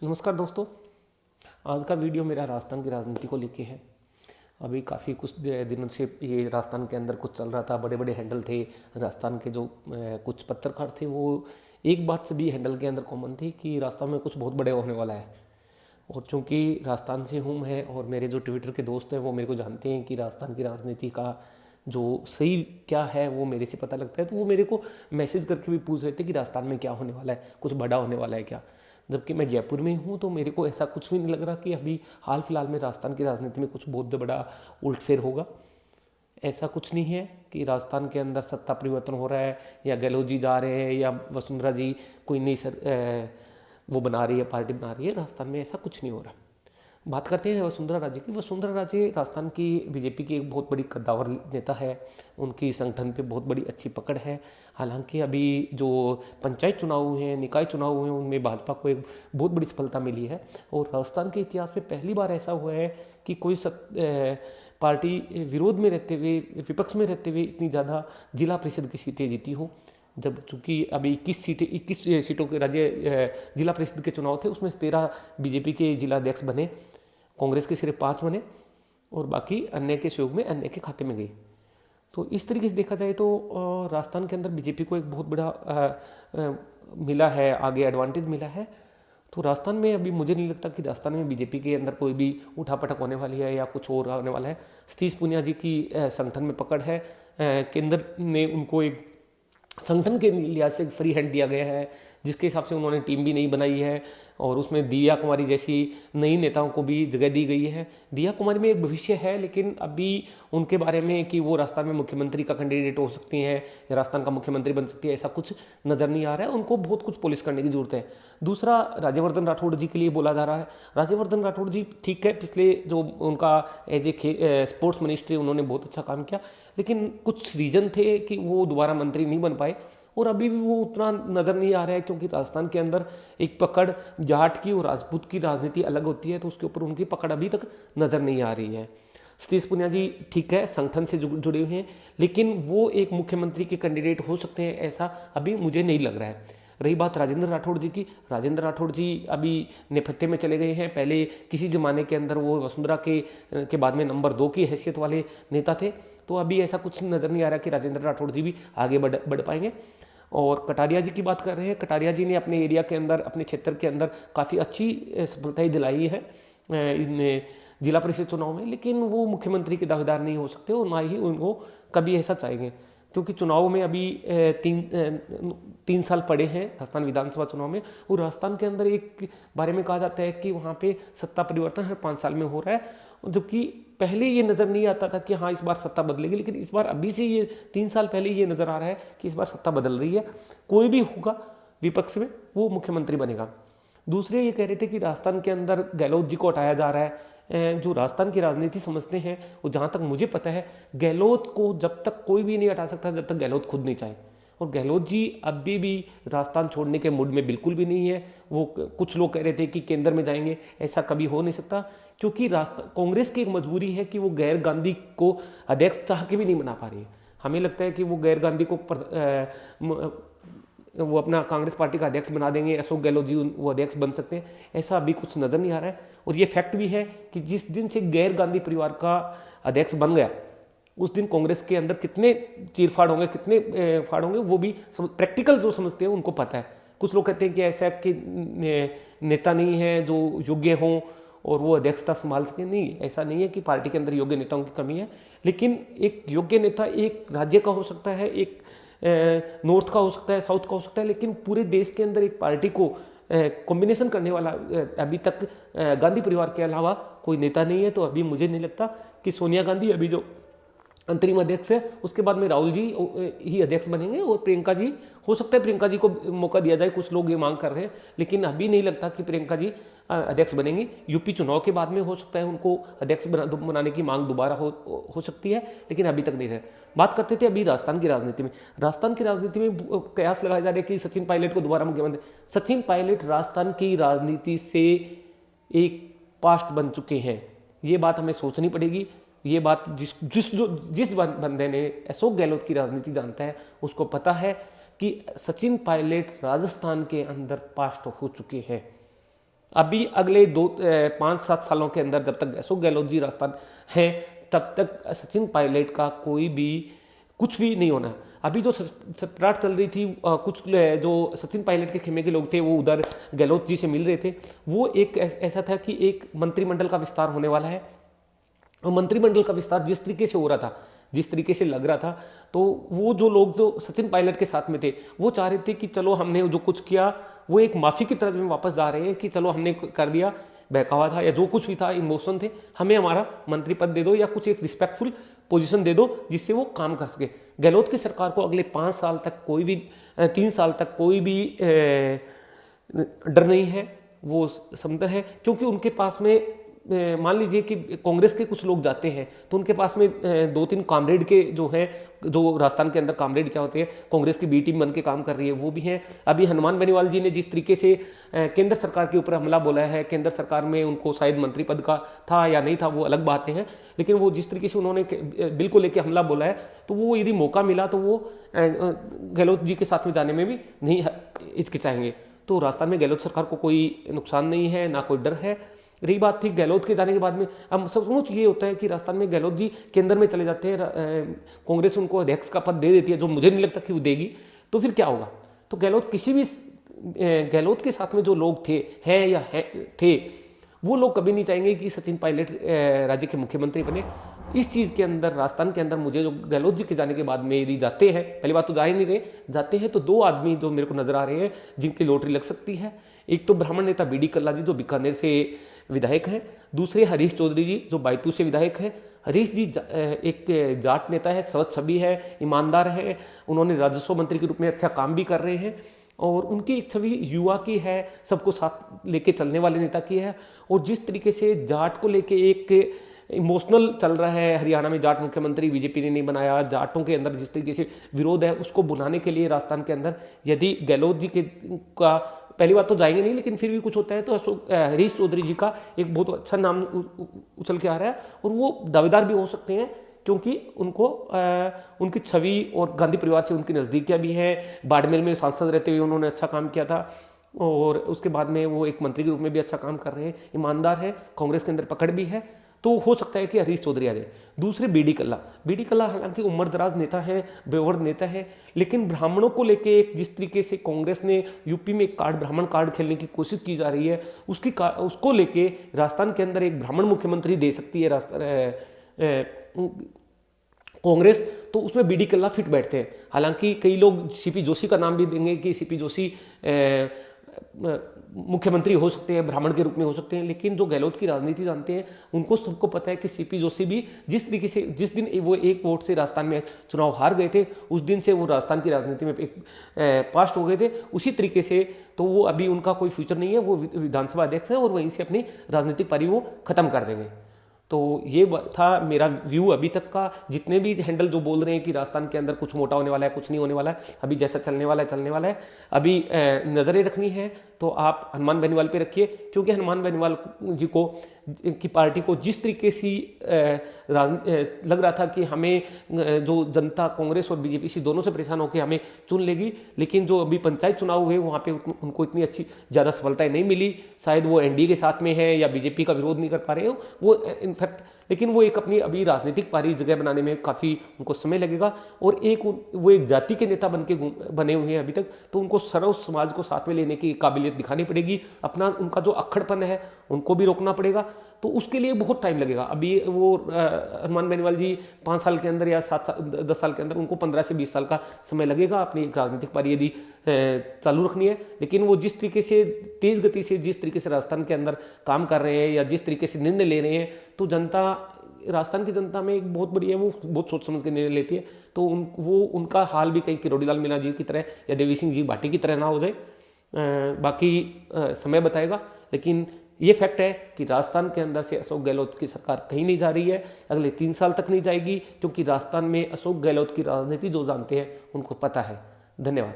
नमस्कार दोस्तों। आज का वीडियो मेरा राजस्थान की राजनीति को लेके है। अभी काफ़ी कुछ दिनों से ये राजस्थान के अंदर कुछ चल रहा था, बड़े बड़े हैंडल थे राजस्थान के। जो कुछ पत्रकार थे वो एक बात से भी हैंडल के अंदर कॉमन थी कि राजस्थान में कुछ बहुत बड़े होने वाला है। और चूंकि राजस्थान से हूँ मैं, और मेरे जो ट्विटर के दोस्त हैं वो मेरे को जानते हैं कि राजस्थान की राजनीति का जो सही क्या है वो मेरे से पता लगता है, तो वो मेरे को मैसेज करके भी पूछ रहे थे कि राजस्थान में क्या होने वाला है, कुछ बड़ा होने वाला है क्या। जबकि मैं जयपुर में हूँ तो मेरे को ऐसा कुछ भी नहीं लग रहा कि अभी हाल फिलहाल में राजस्थान की राजनीति में कुछ बहुत बड़ा उलटफेर होगा। ऐसा कुछ नहीं है कि राजस्थान के अंदर सत्ता परिवर्तन हो रहा है या गहलोत जी जा रहे हैं या वसुंधरा जी कोई नई वो बना रही है, पार्टी बना रही है। राजस्थान में ऐसा कुछ नहीं हो रहा। बात करते हैं वसुंधरा राजे की। वसुंधरा राजे राजस्थान की बीजेपी की एक बहुत बड़ी कद्दावर नेता है। उनकी संगठन पे बहुत बड़ी अच्छी पकड़ है। हालांकि अभी जो पंचायत चुनाव हुए हैं, निकाय चुनाव हुए हैं, उनमें भाजपा को एक बहुत बड़ी सफलता मिली है। और राजस्थान के इतिहास में पहली बार ऐसा हुआ है कि कोई पार्टी विरोध में रहते हुए, विपक्ष में रहते हुए इतनी ज़्यादा जिला परिषद की सीटें जीती हो। जब चूँकि अभी 21 सीटों के राज्य जिला परिषद के चुनाव थे, उसमें 13 बीजेपी के जिला अध्यक्ष बने, कांग्रेस के सिर्फ 5 बने और बाकी अन्य के सहयोग में अन्य के खाते में गई। तो इस तरीके से देखा जाए तो राजस्थान के अंदर बीजेपी को एक बहुत बड़ा मिला है, आगे एडवांटेज मिला है। तो राजस्थान में अभी मुझे नहीं लगता कि राजस्थान में बीजेपी के अंदर कोई भी उठापटक होने वाली है या कुछ और होने वाला है। सतीश पूनिया जी की संगठन में पकड़ है। केंद्र ने उनको एक संगठन के लिहाज से फ्री हैंड दिया गया है, जिसके हिसाब से उन्होंने टीम भी नहीं बनाई है और उसमें दिव्या कुमारी जैसी नई नेताओं को भी जगह दी गई है। दिव्या कुमारी में एक भविष्य है, लेकिन अभी उनके बारे में कि वो राजस्थान में मुख्यमंत्री का कैंडिडेट हो सकती हैं या राजस्थान का मुख्यमंत्री बन सकती है, ऐसा कुछ नज़र नहीं आ रहा है। उनको बहुत कुछ पॉलिश करने की जरूरत है। दूसरा, राज्यवर्धन राठौड़ जी के लिए बोला जा रहा है। राज्यवर्धन राठौड़ जी ठीक है, पिछले जो उनका एज ए स्पोर्ट्स मिनिस्ट्री उन्होंने बहुत अच्छा काम किया, लेकिन कुछ रीजन थे कि वो दोबारा मंत्री नहीं बन पाए और अभी भी वो उतना नज़र नहीं आ रहा है, क्योंकि राजस्थान के अंदर एक पकड़ जाट की और राजपूत की राजनीति अलग होती है, तो उसके ऊपर उनकी पकड़ अभी तक नज़र नहीं आ रही है। सतीश पुनिया जी ठीक है, संगठन से जुड़े हुए हैं, लेकिन वो एक मुख्यमंत्री के कैंडिडेट हो सकते हैं ऐसा अभी मुझे नहीं लग रहा है। रही बात राजेंद्र राठौड़ जी की, राजेंद्र राठौड़ जी अभी नेपथ्य में चले गए हैं। पहले किसी ज़माने के अंदर वो वसुंधरा के बाद में नंबर 2 की हैसियत वाले नेता थे, तो अभी ऐसा कुछ नज़र नहीं आ रहा कि राजेंद्र राठौड़ जी भी आगे बढ़ पाएंगे। और कटारिया जी की बात कर रहे हैं। कटारिया जी ने अपने एरिया के अंदर, अपने क्षेत्र के अंदर काफ़ी अच्छी सफलताएं दिलाई है इन जिला परिषद चुनाव में, लेकिन वो मुख्यमंत्री के दावेदार नहीं हो सकते और ना ही उनको कभी ऐसा चाहेंगे, क्योंकि चुनाव में अभी 3 साल पड़े हैं राजस्थान विधानसभा चुनाव में। और राजस्थान के अंदर एक बारे में कहा जाता है कि वहाँ पे सत्ता परिवर्तन हर 5 साल में हो रहा है, जबकि पहले ये नज़र नहीं आता था कि हाँ इस बार सत्ता बदलेगी, लेकिन इस बार अभी से ये 3 साल पहले ये नज़र आ रहा है कि इस बार सत्ता बदल रही है। कोई भी होगा विपक्ष में वो मुख्यमंत्री बनेगा। दूसरे ये कह रहे थे कि राजस्थान के अंदर गहलोत जी को हटाया जा रहा है। जो राजस्थान की राजनीति समझते हैं वो, जहाँ तक मुझे पता है, गहलोत को जब तक कोई भी नहीं हटा सकता जब तक गहलोत खुद नहीं चाहे। और गहलोत जी अभी भी राजस्थान छोड़ने के मूड में बिल्कुल भी नहीं है। वो कुछ लोग कह रहे थे कि केंद्र में जाएंगे, ऐसा कभी हो नहीं सकता, क्योंकि कांग्रेस की एक मजबूरी है कि वो गैर गांधी को अध्यक्ष चाह के भी नहीं बना पा रही है। हमें लगता है कि वो गैर गांधी को वो अपना कांग्रेस पार्टी का अध्यक्ष बना देंगे, अशोक गहलोत जी वो अध्यक्ष बन सकते हैं, ऐसा अभी कुछ नज़र नहीं आ रहा है। और ये फैक्ट भी है कि जिस दिन से गैर गांधी परिवार का अध्यक्ष बन गया, उस दिन कांग्रेस के अंदर कितने चीरफाड़ होंगे, कितने फाड़ होंगे, वो भी प्रैक्टिकल जो समझते हैं उनको पता है। कुछ लोग कहते हैं कि ऐसा कि नेता नहीं है जो योग्य हों और वो अध्यक्षता संभाल सके। नहीं, ऐसा नहीं है कि पार्टी के अंदर योग्य नेताओं की कमी है, लेकिन एक योग्य नेता एक राज्य का हो सकता है, एक नॉर्थ का हो सकता है, साउथ का हो सकता है, लेकिन पूरे देश के अंदर एक पार्टी को कॉम्बिनेशन करने वाला अभी तक गांधी परिवार के अलावा कोई नेता नहीं है। तो अभी मुझे नहीं लगता कि सोनिया गांधी अभी जो अंतरिम अध्यक्ष है, उसके बाद में राहुल जी ही अध्यक्ष बनेंगे और प्रियंका जी, हो सकता है प्रियंका जी को मौका दिया जाए, कुछ लोग ये मांग कर रहे हैं, लेकिन अभी नहीं लगता कि प्रियंका जी अध्यक्ष बनेंगी। यूपी चुनाव के बाद में हो सकता है उनको अध्यक्ष बनाने की मांग दोबारा हो सकती है, लेकिन अभी तक नहीं रहे। बात करते थे अभी राजस्थान की राजनीति में। राजस्थान की राजनीति में कयास लगाए जा रहे हैं कि सचिन पायलट को दोबारा मुख्यमंत्री। सचिन पायलट राजस्थान की राजनीति से एक पास्ट बन चुके हैं, ये बात हमें सोचनी पड़ेगी। ये बात जिस बंदे ने अशोक गहलोत की राजनीति जानता है उसको पता है कि सचिन पायलट राजस्थान के अंदर पास्ट हो चुके हैं। अभी अगले 5-7 सालों के अंदर जब तक अशोक गहलोत जी राजस्थान हैं तब तक सचिन पायलट का कोई भी कुछ भी नहीं होना। अभी जो सपराट चल रही थी, कुछ जो सचिन पायलट के खेमे के लोग थे वो उधर गहलोत जी से मिल रहे थे, वो एक ऐसा था कि एक मंत्रिमंडल का विस्तार होने वाला है। और मंत्रिमंडल का विस्तार जिस तरीके से हो रहा था, जिस तरीके से लग रहा था, तो वो जो लोग जो सचिन पायलट के साथ में थे वो चाह रहे थे कि चलो हमने जो कुछ किया वो एक माफ़ी की तरफ में वापस जा रहे हैं कि चलो हमने कर दिया, बहकावा था या जो कुछ भी था, इमोशन थे, हमें हमारा मंत्री पद दे दो या कुछ एक रिस्पेक्टफुल पोजीशन दे दो जिससे वो काम कर सके। गहलोत की सरकार को अगले 5 साल तक कोई भी 3 साल तक कोई भी डर नहीं है, वो समझते हैं, क्योंकि उनके पास में मान लीजिए कि कांग्रेस के कुछ लोग जाते हैं तो उनके पास में 2-3 कामरेड के जो हैं, जो राजस्थान के अंदर कामरेड क्या होते हैं, कांग्रेस की बी टीम बन के काम कर रही है, वो भी हैं। अभी हनुमान बेनीवाल जी ने जिस तरीके से केंद्र सरकार के ऊपर हमला बोला है, केंद्र सरकार में उनको शायद मंत्री पद का था या नहीं था वो अलग बातें हैं, लेकिन वो जिस तरीके से उन्होंने बिल को लेकर हमला बोला है, तो वो यदि मौका मिला तो वो गहलोत जी के साथ में जाने में भी नहीं हिचकिचाएंगे। तो राजस्थान में गहलोत सरकार को कोई नुकसान नहीं है, ना कोई डर है। रही बात थी गहलोत के जाने के बाद में, अब सचमुच ये होता है कि राजस्थान में गहलोत जी केंद्र में चले जाते हैं, कांग्रेस उनको अध्यक्ष का पद दे देती है, जो मुझे नहीं लगता कि वो देगी, तो फिर क्या होगा। तो गहलोत किसी भी गहलोत के साथ में जो लोग थे, हैं या थे, वो लोग कभी नहीं चाहेंगे कि सचिन पायलट राज्य के मुख्यमंत्री बने। इस चीज़ के अंदर, राजस्थान के अंदर, मुझे जो गहलोत जी के जाने के बाद में यदि जाते हैं, पहली बात तो जा ही नहीं रहे, जाते हैं तो 2 आदमी जो मेरे को नजर आ रहे हैं जिनकी लॉटरी लग सकती है। एक तो ब्राह्मण नेता बी डी कल्ला जी जो बीकानेर से विधायक हैं, दूसरे हरीश चौधरी जी जो बायतू से विधायक हैं। हरीश जी एक जाट नेता है, स्वच्छ छवि है, ईमानदार है, उन्होंने राजस्व मंत्री के रूप में अच्छा काम भी कर रहे हैं और उनकी छवि युवा की है, सबको साथ लेके चलने वाले नेता की है। और जिस तरीके से जाट को लेके एक इमोशनल चल रहा है, हरियाणा में जाट मुख्यमंत्री बीजेपी ने नहीं बनाया, जाटों के अंदर जिस तरीके से विरोध है उसको बुलाने के लिए राजस्थान के अंदर यदि गहलोत जी के का पहली बात तो जाएंगे नहीं, लेकिन फिर भी कुछ होता है तो हरीश चौधरी जी का एक बहुत अच्छा नाम उछल के आ रहा है और वो दावेदार भी हो सकते हैं क्योंकि उनको उनकी छवि और गांधी परिवार से उनकी नज़दीकियाँ भी हैं। बाड़मेर में सांसद रहते हुए उन्होंने अच्छा काम किया था और उसके बाद में वो एक मंत्री के रूप में भी अच्छा काम कर रहे हैं, ईमानदार है, कांग्रेस के अंदर पकड़ भी है, तो हो सकता है कि हरीश चौधरी आ जाए। दूसरे बी डी कल्ला हालांकि उम्रदराज नेता है, बेवर्द नेता है, लेकिन ब्राह्मणों को लेके एक जिस तरीके से कांग्रेस ने यूपी में एक ब्राह्मण कार्ड खेलने की कोशिश की जा रही है, उसको लेके राजस्थान के अंदर एक ब्राह्मण मुख्यमंत्री दे सकती है कांग्रेस, तो उसमें बी डी कल्ला फिट बैठते हैं। हालांकि कई लोग सीपी जोशी का नाम भी देंगे कि सीपी जोशी मुख्यमंत्री हो सकते हैं, ब्राह्मण के रूप में हो सकते हैं, लेकिन जो गहलोत की राजनीति जानते हैं उनको सबको पता है कि सीपी जोशी भी जिस तरीके से, जिस दिन वो 1 वोट से राजस्थान में चुनाव हार गए थे, उस दिन से वो राजस्थान की राजनीति में एक पास्ट हो गए थे। उसी तरीके से तो वो अभी उनका कोई फ्यूचर नहीं है, वो विधानसभा अध्यक्ष है और वहीं से अपनी राजनीतिक पारी वो खत्म कर देंगे। तो ये था मेरा व्यू अभी तक का। जितने भी हैंडल जो बोल रहे हैं कि राजस्थान के अंदर कुछ मोटा होने वाला है, कुछ नहीं होने वाला है, अभी जैसा चलने वाला है चलने वाला है। अभी नज़रें रखनी है तो आप हनुमान बेनीवाल पे रखिए, क्योंकि हनुमान बेनीवाल जी को की पार्टी को जिस तरीके से लग रहा था कि हमें जो जनता कांग्रेस और बीजेपी से दोनों से परेशान होकर हमें चुन लेगी, लेकिन जो अभी पंचायत चुनाव हुए वहाँ पे उनको इतनी अच्छी ज़्यादा सफलताएं नहीं मिली। शायद वो एनडीए के साथ में है या बीजेपी का विरोध नहीं कर पा रहे हो वो इनफैक्ट, लेकिन वो एक अपनी अभी राजनीतिक पारी जगह बनाने में काफ़ी उनको समय लगेगा। और वो एक जाति के नेता बने हुए हैं अभी तक, तो उनको सर्व समाज को साथ में लेने की काबिलियत दिखानी पड़ेगी। अपना उनका जो अक्खड़पन है उनको भी रोकना पड़ेगा, तो उसके लिए बहुत टाइम लगेगा। अभी वो हनुमान बेनीवाल जी 5 साल के अंदर या 10 साल के अंदर, उनको 15 से 20 साल का समय लगेगा अपनी राजनीतिक पारी यदि चालू रखनी है। लेकिन वो जिस तरीके से तेज़ गति से जिस तरीके से राजस्थान के अंदर काम कर रहे हैं या जिस तरीके से निर्णय ले रहे हैं, तो जनता, राजस्थान की जनता में एक बहुत बड़ी है, वो बहुत सोच समझ के निर्णय लेती है। तो वो उनका हाल भी कहीं किरोड़ीलाल मीणा जी की तरह या देवी सिंह जी भाटी की तरह ना हो जाए, बाकी समय बताएगा। लेकिन ये फैक्ट है कि राजस्थान के अंदर से अशोक गहलोत की सरकार कहीं नहीं जा रही है, अगले 3 साल तक नहीं जाएगी, क्योंकि राजस्थान में अशोक गहलोत की राजनीति जो जानते हैं उनको पता है। धन्यवाद।